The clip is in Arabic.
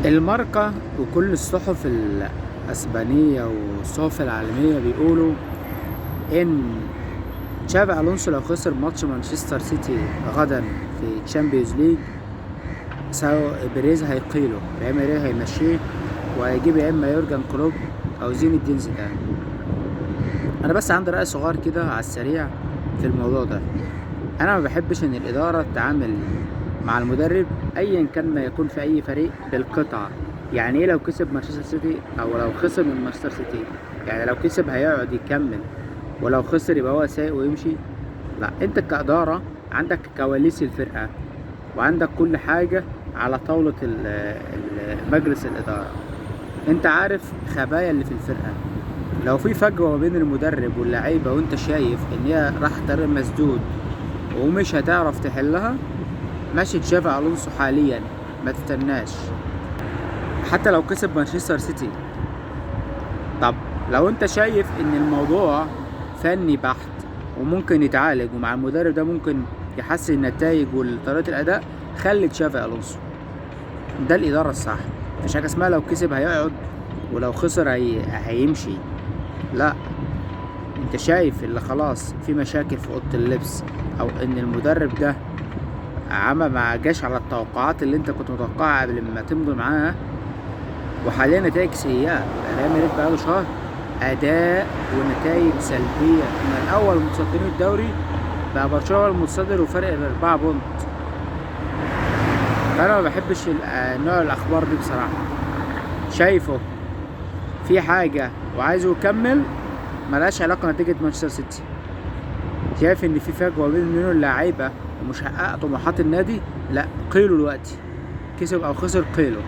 الماركة وكل الصحف الأسبانية والصحف العالمية بيقولوا إن تشافي ألونسو لو خسر ماتش مانشستر سيتي غدا في تشامبيونز ليج بيريز هيقيله، ريال مدريد هيمشيه وهيجيب يا إما يورجن كلوب أو زين الدين زيدان. أنا بس عندي رأي صغير كده على السريع في الموضوع ده. أنا ما بحبش إن الإدارة تتعامل مع المدرب ايا كان ما يكون في اي فريق بالقطعه. يعني ايه لو كسب مانشستر سيتي او لو خسر من مانشستر سيتي؟ يعني لو كسب هيقعد يكمل ولو خسر يبقى هو سايق ويمشي؟ لا، انت كاداره عندك كواليس الفرقه وعندك كل حاجه على طاوله مجلس الاداره. انت عارف خبايا اللي في الفرقه. لو في فجوه ما بين المدرب واللعيبه وانت شايف ان هي راح طريق مسدود ومش هتعرف تحلها، ماشي تشافي الونسو حاليا، ما تستناش حتى لو كسب مانشستر سيتي. طب لو انت شايف ان الموضوع فني بحت وممكن يتعالج ومع المدرب ده ممكن يحسن النتائج وطريقة الاداء، خلي تشافي الونسو. ده الادارة الصح. مفيش حاجة اسمها لو كسب هيقعد ولو خسر هيمشي. لا، انت شايف اللي خلاص في مشاكل في اوضة اللبس او ان المدرب ده ما جاش على التوقعات اللي انت كنت متوقعها قبل ما تمضي معاه، وحاليا نتائج سيئة. ريال مدريد بقاله شهر أداء ونتائج سلبية، من أول متصدرين الدوري بقى برشلونة المتصدر وفرق 4 بونت. فأنا ما بحبش نوع الأخبار دي بصراحة. شايفه في حاجة وعايزه يكمل ملهاش علاقة نتيجة مانشستر سيتي. شايف إن في فجوة بين اللعيبة ومش حقق طموحات النادي، لا قيله دلوقتي. كسب أو خسر قيله.